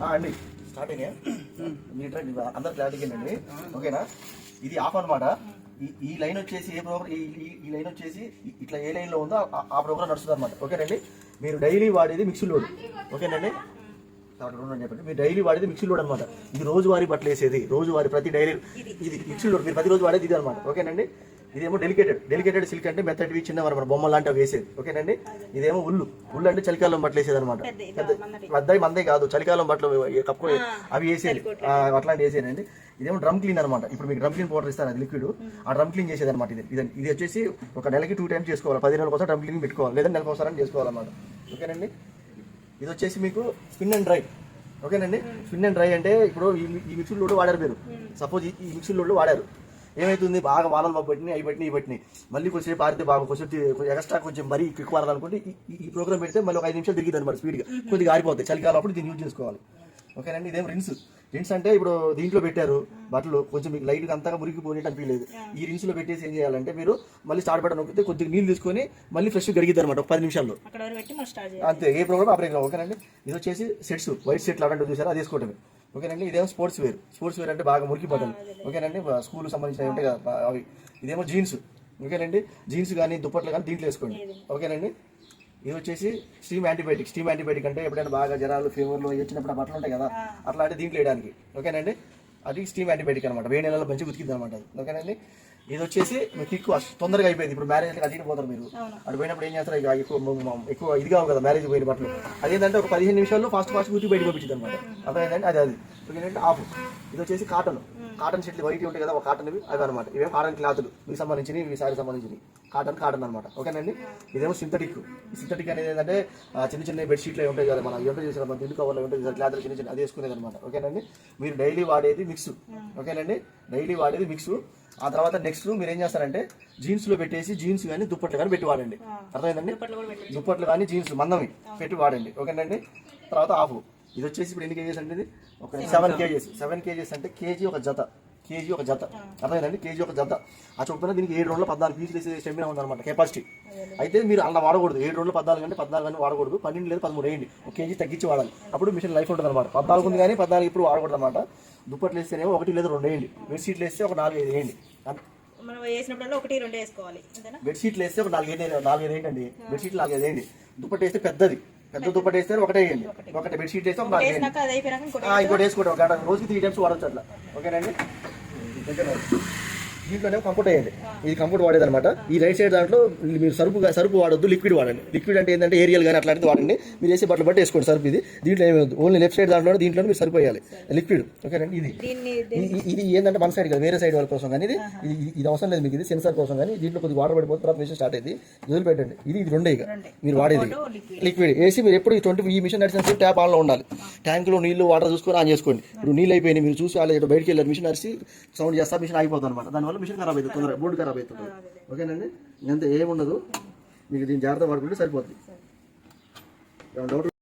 అండి స్టార్టింగ్ అందరు క్లారిటీ అండి. ఓకేనా, ఇది ఆఫ్ అనమాట. ఈ లైన్ వచ్చేసి ఏ ప్రోగ్రామ్, ఈ లైన్ వచ్చేసి ఇట్లా ఏ లైన్లో ఉందో ఆ ప్రోగ్రామ్ నడుస్తుంది అనమాట. ఓకేనండి, మీరు డైలీ వాడేది మిక్సీ లోడ్. ఓకేనండి, చెప్పండి, మీరు డైలీ వాడేది మిక్సీ లోడ్ అనమాట. ఇది రోజువారీ బట్టలు వేసేది, రోజువారీ ప్రతి డైలీ ఇది మిక్సీ లోడ్. మీరు ప్రతిరోజు వాడేది ఇది అనమాట. ఓకేనండి, ఇదేమో డెలికేటెడ్ సిల్క్ అంటే మెత్తటివి చిన్న మన బొమ్మ లాంటివి వేసేది. ఓకేనండి, ఇదేమో ఉల్లు అంటే చలికాలం బట్టలు వేసేది అనమాట. పెద్దవి మందే కాదు, చలికాలం బట్టలు కప్పు అవి వేసేది, అట్లాంటివి వేసేదండి. ఇదేమో డ్రమ్ క్లీన్ అనమాట. ఇప్పుడు మీకు డ్రమ్ క్లీన్ పౌడర్ ఇస్తాను, అది లిక్విడ్. ఆ డ్రమ్ క్లీన్ చేసేది అనమాట. ఇది వచ్చేసి ఒక నెలకి 2 times చేసుకోవాలి. 10 రోజుల కోసం డ్రమ్ క్లీన్ పెట్టుకోవాలి, లేదా నెలకు ఒకసారి చేసుకోవాలన్నమాట. ఓకేనండి, ఇది వచ్చేసి మీకు స్పిన్ అండ్ డ్రై. ఓకేనండి, స్పిన్ అండ్ డ్రై అంటే ఇప్పుడు ఈ మిక్సీ లోడ్ వాడారు మీరు. సపోజ్ ఈ మిక్సీ లోడ్ వాడారు, ఏమైతుంది, బాగా వానలు పట్టినాయి, అవి పట్టినాయి, ఇవి పట్టినాయి, మళ్ళీ కొంచెం పారితే బాగా కొంచెం ఎక్స్ట్రా కొంచెం మరీ ఎక్కువ వాడాలనుకుంటే ఈ ప్రోగ్రామ్ పెడితే మళ్ళీ ఒక 5 నిమిషాలు తిరిగిద్ది అనమాట. స్పీడ్గా కొద్దిగా ఆరిపోతాయి, చలికాలం అప్పుడు దీన్ని యూజ్ చేసుకోవాలి. ఓకేనండి, ఇదేం రిన్స్ అంటే ఇప్పుడు దీంట్లో పెట్టారు బట్టలు, కొంచెం మీకు లైట్గా అంతగా మురిగిపోయినట్టు అనిపించలేదు. ఈ రిన్స్లో పెట్టేసి ఏం చేయాలంటే మీరు మళ్ళీ స్టార్ట్ బటన్ నొక్కితే కొద్దిగా నీళ్ళు తీసుకొని మళ్ళీ ఫ్రెష్ గడిగిద్ది అనమాట ఒక 10 నిమిషాల్లో. అంతే, ఏ ప్రోగ్రామ్ ఆ ప్రోగ్రామ్. ఓకేనండి, ఇది వచ్చేసి సెట్స్, వైట్ సెట్లు అలాంటివి చూసారు, అది వేసుకోవటమే. ఓకేనండి, ఇదేమో స్పోర్ట్స్ వేర్ అంటే బాగా మురికిపోతుంది. ఓకేనండి, స్కూల్ సంబంధించినవి ఉంటాయి కదా అవి. ఇదేమో జీన్స్. ఓకేనండి, జీన్స్ కానీ దుప్పట్లు కానీ దీంట్లో వేసుకోండి. ఓకేనండి, ఇది వచ్చేసి స్టీమ్ యాంటీబయాటిక్ అంటే ఎప్పుడైనా బాగా జ్వరాలు, ఫీవర్లు వచ్చినప్పుడు బట్టలు ఉంటాయి కదా, అట్లాంటి దీంట్లో వేయడానికి. ఓకేనండి, అది స్టీమ్ యాంటీబయాటిక్ అనమాట. వేడి నెలలో మంచిగా ఉతికిద్ది అనమాట అది. ఓకేనండి, ఇది వచ్చేసి మీకు ఎక్కువ తొందరగా అయిపోయింది. ఇప్పుడు మ్యారేజ్ అడిగి పోతారు మీరు, అటు పోయినప్పుడు ఏం చేస్తారు, ఇక ఎక్కువ ఇది కావు కదా మ్యారేజ్ పోయిన బట్టలు. అదేంటంటే ఒక 15 నిమిషాల్లో ఫాస్ట్ ఉతికి బయటకు పంపించింది అనమాట. అదేంటంటే అది. ఓకేనంటే ఆఫ్. ఇది వచ్చేసి కాటన్ షర్ట్లు వైట్ ఉంటాయి కదా, ఒక కాటన్ అవి అనమాట. ఇవేమో కాటన్ క్లాతులు మీకు సంబంధించినవి, మీ సారీ సంబంధించినవి కాటన్ అనమాట. ఓకేనండి, ఇదేమో సింథటిక్ అనేది ఏంటంటే చిన్న బెడ్షీట్లు ఉంటాయి కదా, మనం ఎంత చేసిన మన దిండు కవర్లు ఉంటాయి క్లాతులు చిన్న అది వేసుకునేది అనమాట. ఓకేనండి, మీరు డైలీ వాడేది మిక్స్. ఓకేనండి, డైలీ వాడేది మిక్స్. ఆ తర్వాత నెక్స్ట్ మీరు ఏం చేస్తారంటే జీన్స్లో పెట్టేసి జీన్స్ కానీ దుప్పట్లు కానీ పెట్టి వాడండి. అర్థమైందండి, దుప్పట్లు కానీ జీన్స్ మందవి పెట్టి వాడండి. ఓకేనండి, తర్వాత ఆఫ్. ఇది వచ్చేసి ఇప్పుడు ఎన్ని కేజీస్ అంటే ఒక 7 kgs అంటే కేజీ ఒక జత. అర్థమైందండి, కేజీ ఒక జత. ఆ చొప్పున దీనికి 7 రోజుల్లో 14 పీసులు వేసే స్టెమినా ఉందన్నమాట కెపాసిటీ. అయితే మీరు అలా వాడకూడదు, 7 రోజుల్లో 14 అంటే 14 కానీ వాడకూడదు, 12 లేదా 13 వేయండి. ఒక కేజీ తగ్గించి వాడాలి, అప్పుడు మిషన్ లైఫ్ ఉంటుంది అనమాట. 14 ఉంది కానీ 14 ఇప్పుడు వాడకూడదు అనమాట. దుప్పట్లు వేస్తేనేమో 1 లేదా 2 వేయండి. బెడ్షీట్లు వేస్తే ఒక 4-5 వేయండి. బెడ్షీట్లు వేస్తే ఒక 4-5 వేయండి. బెడ్షీట్లు 4-5 వేయండి. దుప్పటి వేస్తే పెద్ద దుప్పటి వేస్తే ఒకటే వేయండి. ఒకటే బెడ్షీట్ వేస్తే ఒక 4 వేయండి. ఇంకోటి వేసుకోండి, ఒక గంట రోజుకి 3 times వాడచ్చు అట్లా. ఓకేనండి, దీంట్లోనే కంఫర్ట్ అయ్యింది. ఇది కంఫర్ట్ వాడేది అనమాట. ఈ రైట్ సైడ్ దాంట్లో మీరు సరుపు వాడొద్దు, లిక్విడ్ వాడండి. లిక్విడ్ అంటే ఏంటంటే ఏరియల్ కానీ అట్లాంటిది వాడండి. మీరు వేసే బట్టలు బట్టి వేసుకోండి సరుపు. ఇది దీంట్లో ఏమవుతుంది, ఓన్లీ లెఫ్ట్ సైడ్ దీంట్లో మీరు సరుపు వేయాలి లిక్విడ్. ఓకేనండి, ఇది ఏంటంటే మన సైడ్ కదా, వేరే సైడ్ వాళ్ళ కోసం కానీ ఇది అవసరం లేదు మీకు. ఇది సెన్సార్ కోసం కానీ దీంట్లో కొద్దిగా వాటర్ పడిపోతే తర్వాత మిషన్ స్టార్ట్ అయింది, వదిలిపెట్టండి. ఇది 2 ఇక మీరు వాడేది లిక్విడ్ వేసి మీరు ఎప్పుడు ఈ మిషన్ నడిచిన ట్యాప్ ఆన్లో ఉండాలి. ట్యాంక్లో నీళ్ళు వాటర్ చూసుకొని ఆన్ చేసుకోండి. ఇప్పుడు నీళ్ళు అయిపోయినాయి, మీరు చూసి వాళ్ళు బయటికి వెళ్ళారు, మిషన్ నడిచి సౌండ్ చేస్తా మిషన్ ఆగిపోతుంది అనమాట. దానివల్ల మిషన్ ఖరాబ్ అవుతుంది, తొందరగా బోర్డు ఖరాబ్ అవుతుంది. ఓకేనండి, ఇంత ఏముండదు, మీకు దీన్ని జాగ్రత్త వాడుకుంటే సరిపోతుంది.